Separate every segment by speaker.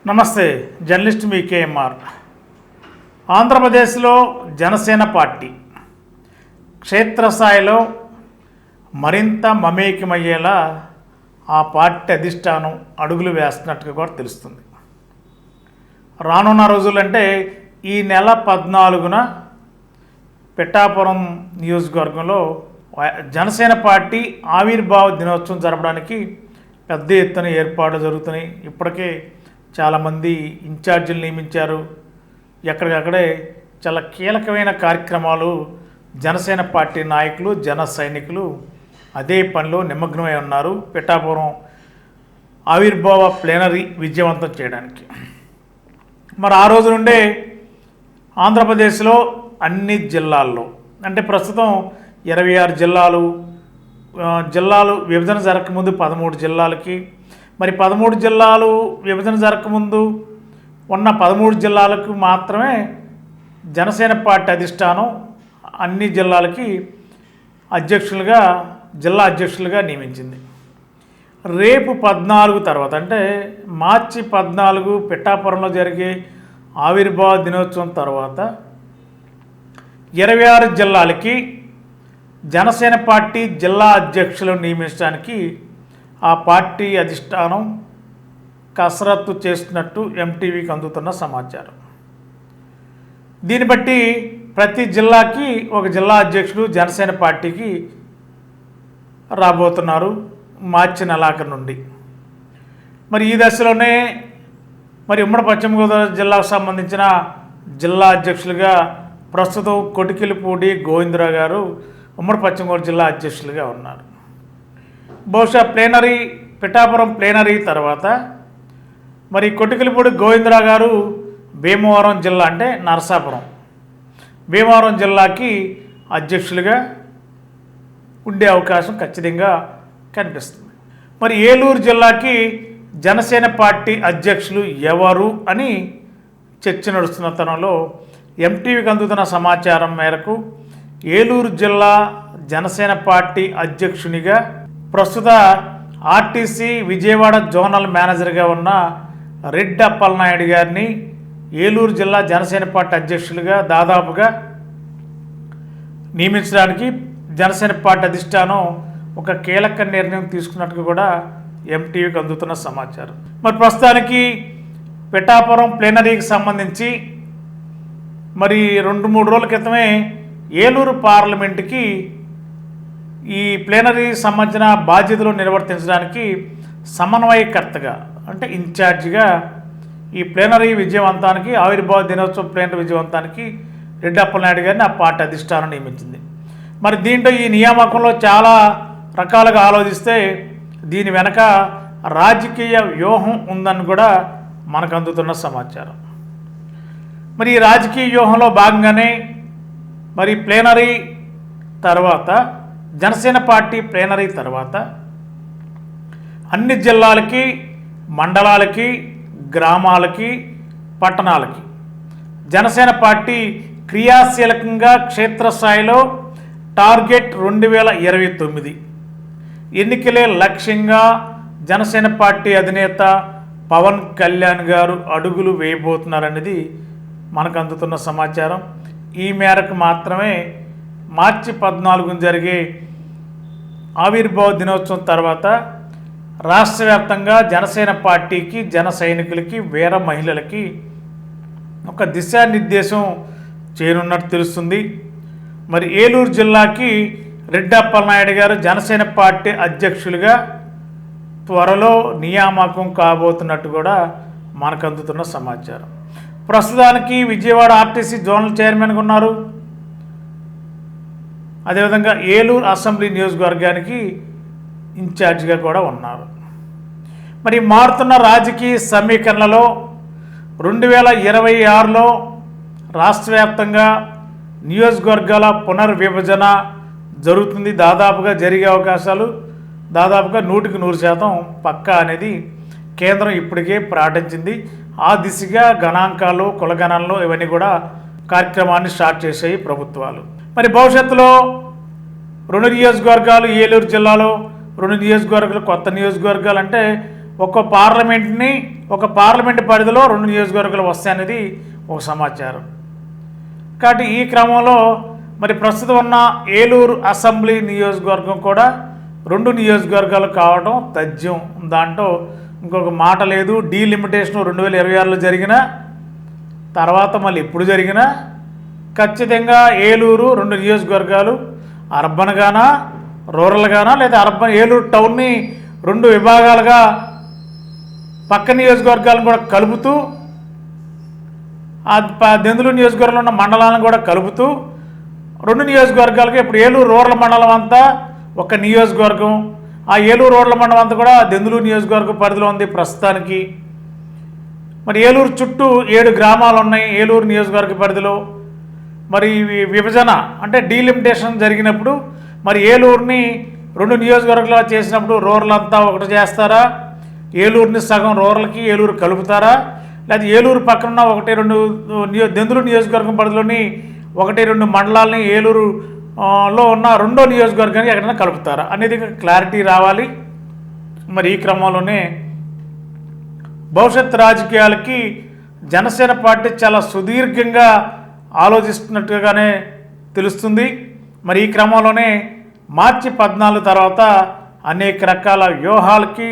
Speaker 1: నమస్తే, జర్నలిస్ట్ మీ కేఎంఆర్. ఆంధ్రప్రదేశ్లో జనసేన పార్టీ క్షేత్రస్థాయిలో మరింత మమేకమయ్యేలా ఆ పార్టీ అధిష్టానం అడుగులు వేస్తున్నట్టుగా కూడా తెలుస్తుంది. రానున్న రోజులంటే ఈ నెల 14న పిఠాపురం నియోజకవర్గంలో జనసేన పార్టీ ఆవిర్భావ దినోత్సవం జరపడానికి పెద్ద ఎత్తున ఏర్పాట్లు జరుగుతున్నాయి. ఇప్పటికే చాలామంది ఇన్ఛార్జీలు నియమించారు. ఎక్కడికక్కడే చాలా కీలకమైన కార్యక్రమాలు జనసేన పార్టీ నాయకులు, జన సైనికులు అదే పనిలో నిమగ్నమై ఉన్నారు. పిఠాపురం ఆవిర్భావ ప్లేనరీ విజయవంతం చేయడానికి మరి ఆ రోజు నుండే ఆంధ్రప్రదేశ్లో అన్ని జిల్లాల్లో, అంటే ప్రస్తుతం 26 జిల్లాలు విభజన జరగకముందు 13 జిల్లాలకి, మరి 13 జిల్లాలు విభజన జరగకముందు ఉన్న 13 జిల్లాలకు మాత్రమే జనసేన పార్టీ అధిష్టానం అన్ని జిల్లాలకి జిల్లా అధ్యక్షులుగా నియమించింది. రేపు 14 తర్వాత, అంటే మార్చి 14 పిఠాపురంలో జరిగే ఆవిర్భావ దినోత్సవం తర్వాత 26 జిల్లాలకి జనసేన పార్టీ జిల్లా అధ్యక్షులను నియమించడానికి ఆ పార్టీ అధిష్టానం కసరత్తు చేస్తున్నట్టు ఎంటీవీకి అందుతున్న సమాచారం. దీన్ని బట్టి ప్రతి జిల్లాకి ఒక జిల్లా అధ్యక్షుడు జనసేన పార్టీకి రాబోతున్నారు మార్చి నెలాఖరు నుండి. మరి ఈ దశలోనే ఉమ్మడి పశ్చిమ గోదావరి జిల్లాకు సంబంధించిన జిల్లా అధ్యక్షులుగా ప్రస్తుతం కొటికిలిపూడి గోవిందరావు గారు ఉమ్మడి పశ్చిమ గోదావరి జిల్లా అధ్యక్షులుగా ఉన్నారు. బహుశా పిఠాపురం ప్లేనరీ తర్వాత మరి కొటికిలిపూడి గోవిందరావు గారు భీమవరం జిల్లా, అంటే నరసాపురం భీమవరం జిల్లాకి అధ్యక్షులుగా ఉండే అవకాశం ఖచ్చితంగా కనిపిస్తుంది. మరి ఏలూరు జిల్లాకి జనసేన పార్టీ అధ్యక్షులు ఎవరు అని చర్చ నడుస్తున్న తరుణంలో ఎంటీవీకి అందుతున్న సమాచారం మేరకు ఏలూరు జిల్లా జనసేన పార్టీ అధ్యక్షునిగా ప్రస్తుత ఆర్టీసీ విజయవాడ జోనల్ మేనేజర్గా ఉన్న రెడ్డి అప్పలనాయుడు గారిని ఏలూరు జిల్లా జనసేన పార్టీ అధ్యక్షులుగా దాదాపుగా నియమించడానికి జనసేన పార్టీ అధిష్టానం ఒక కీలక నిర్ణయం తీసుకున్నట్టుగా కూడా ఎంటీవీకి అందుతున్న సమాచారం. మరి ప్రస్తుతానికి పిఠాపురం ప్లేనరీకి సంబంధించి మరి 2-3 రోజుల క్రితమే ఏలూరు పార్లమెంటుకి ఈ ప్లేనరీ సంబంధించిన బాధ్యతలు నిర్వర్తించడానికి సమన్వయకర్తగా, అంటే ఇన్ఛార్జిగా ఈ ప్లేనరీ విజయవంతానికి, ఆవిర్భావ దినోత్సవం ప్లేనరీ విజయవంతానికి రెడ్డి అప్పలనాయుడు గారిని ఆ పార్టీ అధిష్టానం నియమించింది. మరి దీంట్లో ఈ నియామకంలో చాలా రకాలుగా ఆలోచిస్తే దీని వెనక రాజకీయ వ్యూహం ఉందని కూడా మనకు అందుతున్న సమాచారం. మరి ఈ రాజకీయ వ్యూహంలో భాగంగానే మరి ప్లేనరీ తర్వాత జనసేన పార్టీ ప్లేనరీ తర్వాత అన్ని జిల్లాలకి, మండలాలకి, గ్రామాలకి, పట్టణాలకి జనసేన పార్టీ క్రియాశీలకంగా క్షేత్రస్థాయిలో టార్గెట్ 2029 ఎన్నికలే లక్ష్యంగా జనసేన పార్టీ అధినేత పవన్ కళ్యాణ్ గారు అడుగులు వేయబోతున్నారనేది మనకు అందుతున్న సమాచారం. ఈ మేరకు మాత్రమే మార్చి 14న జరిగే ఆవిర్భావ దినోత్సవం తర్వాత రాష్ట్ర వ్యాప్తంగా జనసేన పార్టీకి, జన సైనికులకి, వీర మహిళలకి ఒక దిశానిర్దేశం చేయనున్నట్టు తెలుస్తుంది. మరి ఏలూరు జిల్లాకి రెడ్డి అప్పలనాయుడు గారు జనసేన పార్టీ అధ్యక్షులుగా త్వరలో నియామకం కాబోతున్నట్టు కూడా మనకు అందుతున్న సమాచారం. ప్రస్తుతానికి విజయవాడ ఆర్టీసీ జోనల్ చైర్మన్గా ఉన్నారు. అదేవిధంగా ఏలూరు అసెంబ్లీ నియోజకవర్గానికి ఇన్ఛార్జిగా కూడా ఉన్నారు. మరి మారుతున్న రాజకీయ సమీకరణలో 2026లో రాష్ట్ర వ్యాప్తంగా నియోజకవర్గాల పునర్విభజన జరుగుతుంది. దాదాపుగా జరిగే అవకాశాలు దాదాపుగా 100% పక్కా అనేది కేంద్రం ఇప్పటికే ప్రకటించింది. ఆ దిశగా గణాంకాలు, కులగణనలు ఇవన్నీ కూడా కార్యక్రమాన్ని స్టార్ట్ చేసాయి ప్రభుత్వాలు. మరి భవిష్యత్తులో 2 నియోజకవర్గాలు, ఏలూరు జిల్లాలో 2 నియోజకవర్గాలు, కొత్త నియోజకవర్గాలు, అంటే ఒక పార్లమెంట్ పరిధిలో 2 నియోజకవర్గాలు వస్తాయనేది ఒక సమాచారం. కాబట్టి ఈ క్రమంలో మరి ప్రస్తుతం ఉన్న ఏలూరు అసెంబ్లీ నియోజకవర్గం కూడా 2 నియోజకవర్గాలు కావడం తథ్యం. దాంట్లో ఇంకొక మాట లేదు. డీలిమిటేషన్ 2026లో జరిగిన తర్వాత మళ్ళీ ఎప్పుడు జరిగినా ఖచ్చితంగా ఏలూరు 2 నియోజకవర్గాలు అర్బన్ గానా రూరల్ గానా లేదా ఏలూరు టౌన్ని 2 విభాగాలుగా పక్క నియోజకవర్గాలను కూడా కలుపుతూ దెందులూరు నియోజకవర్గంలో ఉన్న మండలాలను కూడా కలుపుతూ 2 నియోజకవర్గాలుగా ఇప్పుడు ఏలూరు రూరల్ మండలం అంతా ఒక నియోజకవర్గం. ఆ ఏలూరు రూరల్ మండలం అంతా కూడా దెందులూరు నియోజకవర్గం పరిధిలో ఉంది ప్రస్తుతానికి. మరి ఏలూరు చుట్టూ 7 గ్రామాలు ఉన్నాయి ఏలూరు నియోజకవర్గ పరిధిలో. మరి విభజన అంటే డీలిమిటేషన్ జరిగినప్పుడు మరి ఏలూరుని 2 నియోజకవర్గాలు చేసినప్పుడు రూరల్ అంతా ఒకటి చేస్తారా, ఏలూరుని సగం రూరల్కి ఏలూరు కలుపుతారా, లేదా ఏలూరు పక్కన 1-2 దెందులూరు నియోజకవర్గం పరిధిలోని 1-2 మండలాలని ఏలూరులో ఉన్న 2వ నియోజకవర్గానికి ఎక్కడైనా కలుపుతారా అనేది క్లారిటీ రావాలి. మరి ఈ క్రమంలోనే భవిష్యత్ రాజకీయాలకి జనసేన పార్టీ చాలా సుదీర్ఘంగా ఆలోచిస్తున్నట్టుగానే తెలుస్తుంది. మరి ఈ క్రమంలోనే మార్చి 14 తర్వాత అనేక రకాల వ్యూహాలకి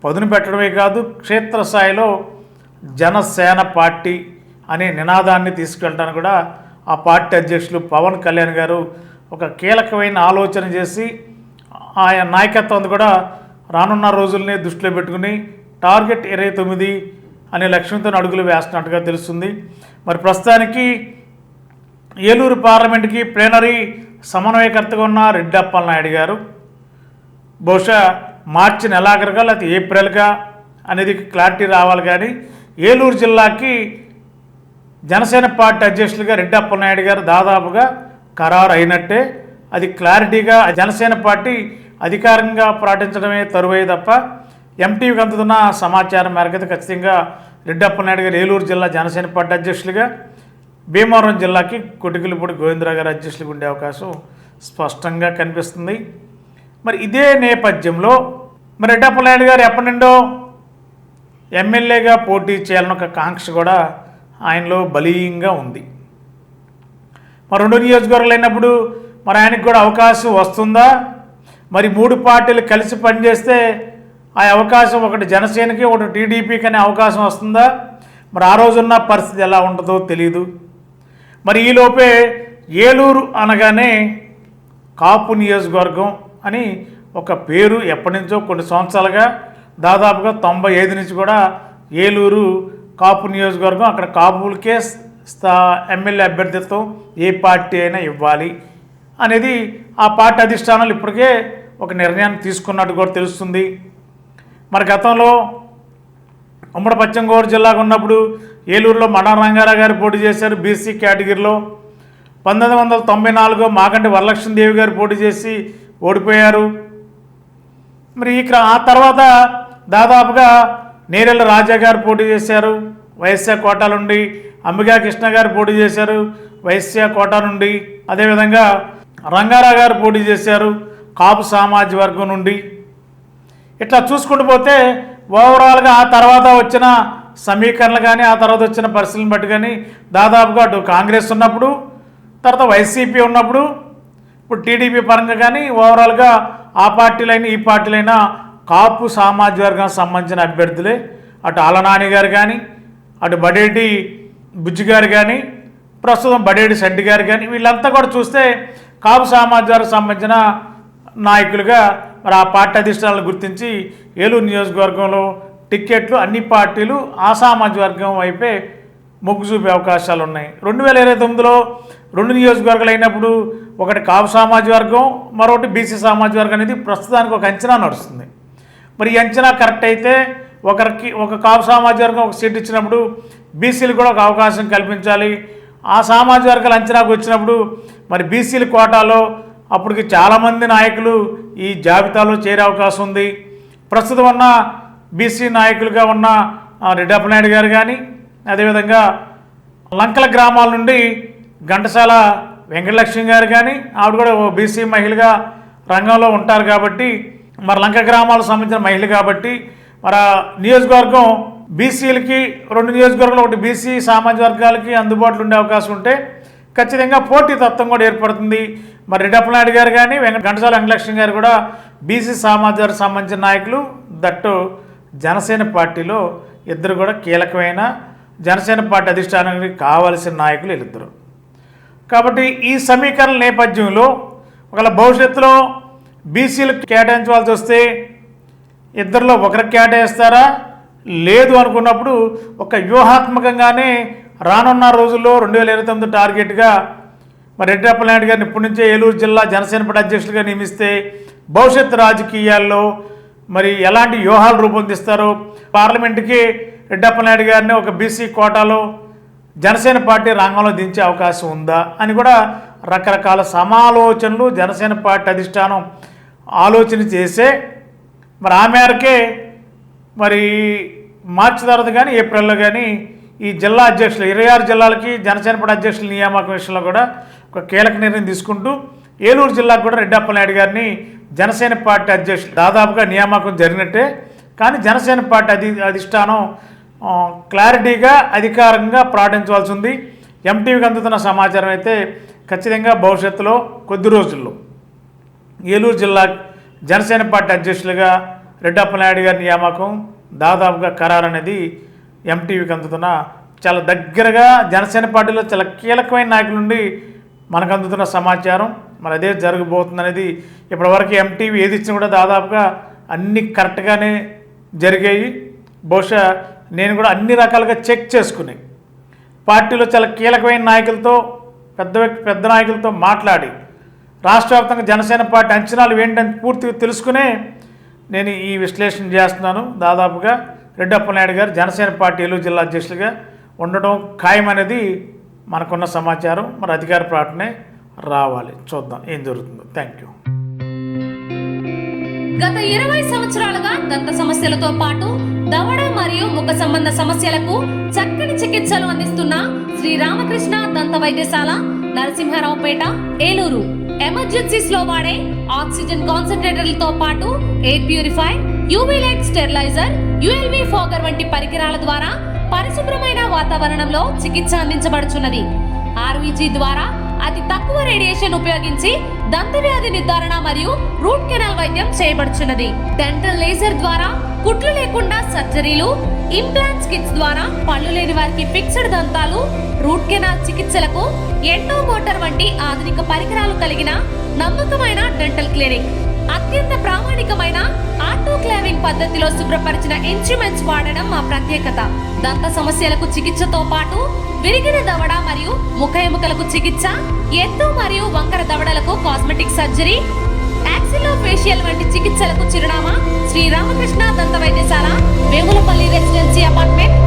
Speaker 1: పదును పెట్టడమే కాదు, క్షేత్రస్థాయిలో జనసేన పార్టీ అనే నినాదాన్ని తీసుకెళ్ళడానికి కూడా ఆ పార్టీ అధ్యక్షులు పవన్ కళ్యాణ్ గారు ఒక కీలకమైన ఆలోచన చేసి ఆయన నాయకత్వం కూడా రానున్న రోజుల్ని దృష్టిలో పెట్టుకుని టార్గెట్ 29 అనే లక్ష్యంతో అడుగులు వేస్తున్నట్టుగా తెలుస్తుంది. మరి ప్రస్తుతానికి ఏలూరు పార్లమెంట్కి ప్లేనరీ సమన్వయకర్తగా ఉన్న రెడ్డి అప్పలనాయుడు గారు బహుశా మార్చి నెలాఖరుగా లేకపోతే ఏప్రిల్గా అనేది క్లారిటీ రావాలి. కానీ ఏలూరు జిల్లాకి జనసేన పార్టీ అధ్యక్షులుగా రెడ్డి అప్పలనాయుడు గారు దాదాపుగా ఖరారు అయినట్టే. అది క్లారిటీగా జనసేన పార్టీ అధికారికంగా ప్రకటించడమే తరువే తప్ప ఎంటీవీకి అందుతున్న సమాచారం మేరకు ఖచ్చితంగా రెడ్డి అప్పలనాయుడు గారు ఏలూరు జిల్లా జనసేన పార్టీ అధ్యక్షులుగా, భీమవరం జిల్లాకి కొటికిలిపూడి గోవిందరావు గారు అధ్యక్షులుగా ఉండే అవకాశం స్పష్టంగా కనిపిస్తుంది. మరి ఇదే నేపథ్యంలో మరి రెడ్డి అప్పలనాయుడు గారు ఎప్పటి నుండో ఎమ్మెల్యేగా పోటీ చేయాలని ఒక కాంక్ష కూడా ఆయనలో బలీయంగా ఉంది. మరి 2 నియోజకవర్గాలు అయినప్పుడు మరి ఆయనకు కూడా అవకాశం వస్తుందా? మరి 3 పార్టీలు కలిసి పనిచేస్తే ఆ అవకాశం ఒకటి జనసేనకి ఒకటి టీడీపీకి అనే అవకాశం వస్తుందా? మరి ఆ రోజున్న పరిస్థితి ఎలా ఉంటుందో తెలియదు. మరి ఈలోపే ఏలూరు అనగానే కాపు నియోజకవర్గం అని ఒక పేరు ఎప్పటి నుంచో కొన్ని సంవత్సరాలుగా దాదాపుగా 95 నుంచి కూడా ఏలూరు కాపు నియోజకవర్గం, అక్కడ కాపులకే ఎమ్మెల్యే అభ్యర్థిత్వం ఏ పార్టీ అయినా ఇవ్వాలి అనేది ఆ పార్టీ అధిష్టానాలు ఇప్పటికే ఒక నిర్ణయాన్ని తీసుకున్నట్టు కూడా తెలుస్తుంది. మరి గతంలో ఉమ్మడి పశ్చిమ గోదావరి జిల్లాగా ఉన్నప్పుడు ఏలూరులో మడా రంగారావు గారు పోటీ చేశారు బీసీ కేటగిరీలో. 1994 మాగంటి వరలక్ష్మీదేవి గారు పోటీ చేసి ఓడిపోయారు. మరి ఆ తర్వాత దాదాపుగా నేరెళ్ళ రాజా గారు పోటీ చేశారు వైశ్య కోటా నుండి, అంబికా కృష్ణ గారు పోటీ చేశారు వైశ్య కోటా నుండి, అదేవిధంగా రంగారావు గారు పోటీ చేశారు కాపు సామాజిక వర్గం నుండి. ఇట్లా చూసుకుంటూ పోతే ఓవరాల్గా ఆ తర్వాత వచ్చిన సమీకరణలు కానీ ఆ తర్వాత వచ్చిన పరిస్థితులను బట్టి కానీ దాదాపుగా అటు కాంగ్రెస్ ఉన్నప్పుడు, తర్వాత వైసీపీ ఉన్నప్పుడు, ఇప్పుడు టీడీపీ పరంగా కానీ ఓవరాల్గా ఆ పార్టీలైనా ఈ పార్టీలైనా కాపు సామాజిక వర్గానికి సంబంధించిన అభ్యర్థులే. అటు ఆలనాని గారు కానీ, అటు బడేటి బుజ్జి గారు కానీ, ప్రస్తుతం బడేటి శెట్టి గారు కానీ వీళ్ళంతా కూడా చూస్తే కాపు సామాజిక వర్గానికి సంబంధించిన నాయకులుగా మరి ఆ పార్టీ అధిష్టానాలను గుర్తించి ఏలూరు నియోజకవర్గంలో టిక్కెట్లు అన్ని పార్టీలు ఆ సామాజిక వర్గం వైపే మొగ్గు చూపే అవకాశాలు ఉన్నాయి. 2029లో 2 నియోజకవర్గాలు అయినప్పుడు ఒకటి కాపు సామాజిక వర్గం, మరొకటి బీసీ సామాజిక వర్గం అనేది ప్రస్తుతానికి ఒక అంచనా నడుస్తుంది. మరి ఈ అంచనా కరెక్ట్ అయితే ఒక కాపు సామాజిక వర్గం ఒక సీట్ ఇచ్చినప్పుడు బీసీలు కూడా ఒక అవకాశం కల్పించాలి. ఆ సామాజిక వర్గాల అంచనాకు వచ్చినప్పుడు మరి బీసీల కోటాలో అప్పటికి చాలామంది నాయకులు ఈ జాబితాలో చేరే అవకాశం ఉంది. ప్రస్తుతం ఉన్న బీసీ నాయకులుగా ఉన్న రెడ్డి అప్పలనాయుడు గారు కానీ, అదేవిధంగా లంకల గ్రామాల నుండి ఘంటసాల వెంకటలక్ష్మి గారు కానీ, ఆవిడ కూడా ఓ బీసీ మహిళగా రంగంలో ఉంటారు కాబట్టి, మరి లంక గ్రామాలకు సంబంధించిన మహిళ కాబట్టి మరి ఆ నియోజకవర్గం బీసీలకి 2 నియోజకవర్గాలు, ఒకటి బీసీ సామాజిక వర్గాలకి అందుబాటులో ఉండే అవకాశం ఉంటే ఖచ్చితంగా పోటీ తత్వం కూడా ఏర్పడుతుంది. మరి రెడ్డప్పలనాయుడు గారు కానీ ఘంటసాల వెంకటలక్ష్మి గారు కూడా బీసీ సామాజిక సంబంధించిన నాయకులు, దట్టు జనసేన పార్టీలో ఇద్దరు కూడా కీలకమైన జనసేన పార్టీ అధిష్టానానికి కావాల్సిన నాయకులు వీళ్ళిద్దరు. కాబట్టి ఈ సమీకరణ నేపథ్యంలో ఒకవేళ భవిష్యత్తులో బీసీలకు కేటాయించవలసి వస్తే ఇద్దరిలో ఒకరికి కేటాయిస్తారా లేదు అనుకున్నప్పుడు ఒక వ్యూహాత్మకంగానే రానున్న రోజుల్లో 2029 టార్గెట్గా మరి రెడ్డప్పలనాయుడు గారిని ఇప్పటి నుంచే ఏలూరు జిల్లా జనసేన పార్టీ అధ్యక్షులుగా నియమిస్తే భవిష్యత్తు రాజకీయాల్లో మరి ఎలాంటి వ్యూహాలు రూపొందిస్తారో, పార్లమెంటుకి రెడ్డప్పలనాయుడు గారిని ఒక బీసీ కోటాలో జనసేన పార్టీ రంగంలో దించే అవకాశం ఉందా అని కూడా రకరకాల సమాలోచనలు జనసేన పార్టీ అధిష్టానం ఆలోచన చేసే మరి ఆ మేరకే మరి మార్చి తర్వాత కానీ ఏప్రిల్లో కానీ ఈ జిల్లా అధ్యక్షులు 26 జిల్లాలకి జనసేన పార్టీ అధ్యక్షుల నియామకం విషయంలో కూడా ఒక కీలక నిర్ణయం తీసుకుంటూ ఏలూరు జిల్లాకు కూడా రెడ్డప్పలనాయుడు గారిని జనసేన పార్టీ అధ్యక్షులు దాదాపుగా నియామకం జరిగినట్టే. కానీ జనసేన పార్టీ అధిష్టానం క్లారిటీగా అధికారంగా ప్రకటించవలసి ఉంది. ఎంటీవీకి అందుతున్న సమాచారం అయితే ఖచ్చితంగా భవిష్యత్తులో కొద్ది రోజుల్లో ఏలూరు జిల్లా జనసేన పార్టీ అధ్యక్షులుగా రెడ్డప్పలనాయుడు గారి నియామకం దాదాపుగా ఖరారు అనేది ఎంటీవీకి అందుతున్న చాలా దగ్గరగా జనసేన పార్టీలో చాలా కీలకమైన నాయకుల నుండి మనకు అందుతున్న సమాచారం. మరి అదే జరగబోతుంది అనేది ఇప్పటివరకు ఎంటీవీ ఏది ఇచ్చినా కూడా దాదాపుగా అన్ని కరెక్ట్గానే జరిగాయి. బహుశా నేను కూడా అన్ని రకాలుగా చెక్ చేసుకుని పార్టీలో చాలా కీలకమైన నాయకులతో పెద్ద నాయకులతో మాట్లాడి రాష్ట్ర వ్యాప్తంగా జనసేన పార్టీ అంచనాలు ఏంటని పూర్తిగా తెలుసుకునే నేను ఈ విశ్లేషణ చేస్తున్నాను. దాదాపుగా రెడ్డప్పలనాయుడు గారు జనసేన పార్టీ ఏలూరు జిల్లా అధ్యక్షులుగా ఉండటం ఖాయమనేది మనకున్న సమాచారం. మరి అధికార ప్రకటనే రావాలి, చూద్దాం ఏం జరుగుతుందో. Thank you.
Speaker 2: గత 20 సంవత్సరాలుగా దంత సమస్యలతో పాటు దవడ మరియు ముఖ సంబంధ సమస్యలకు చక్కని చికిత్సలు అందిస్తున్న శ్రీ రామకృష్ణ దంత వైద్యశాల, నరసింహారావుపేట, ఏలూరు. ఎమర్జెన్సీస్ లో వాడే ఆక్సిజన్ కాన్సంట్రేటర్లతో పాటు air purifier, UV light steriliser, ULV fogger వంటి పరికరాల ద్వారా పరిశుభ్రమైన వాతావరణంలో చికిత్స అందించబడుచున్నది. ఆర్వీజీ ద్వారా అతి తక్కువ రేడియేషన్ ఉపయోగించి దంత వ్యాధి నిర్ధారణ మరియు రూట్ కెనాల్ వైద్యం చేయబడుచున్నది. డెంటల్ లేజర్ ద్వారా కుట్లు లేకుండా సర్జరీలు, ఇంప్లాంట్స్ కిట్స్ ద్వారా పళ్ళు లేని వారికి ఫిక్స్డ్ దంతాలు, రూట్ కెనాల్ చికిత్సలకు ఎండో మోటార్ వంటి ఆధునిక పరికరాలు కలిగిన నమ్మకమైన డెంటల్ క్లినిక్. అత్యంత ప్రామాణికమైన ఆటోక్లావింగ్ పద్ధతిలో శుభ్రపరిచిన ఇన్స్ట్రుమెంట్స్ వాడడం మా ప్రత్యేకత. దంత సమస్యలకు చికిత్సతో పాటు విరిగిన దవడ మరియు ముఖ ఎముకలకు చికిత్స, ఎత్తు మరియు వంకర దవడలకు కాస్మెటిక్ సర్జరీ, యాక్సిలోఫేషియల్ వంటి చికిత్సలకు చిరునామా శ్రీ రామకృష్ణ దంత వైద్యశాల, వేములపల్లి రెసిడెన్సీ అపార్ట్మెంట్,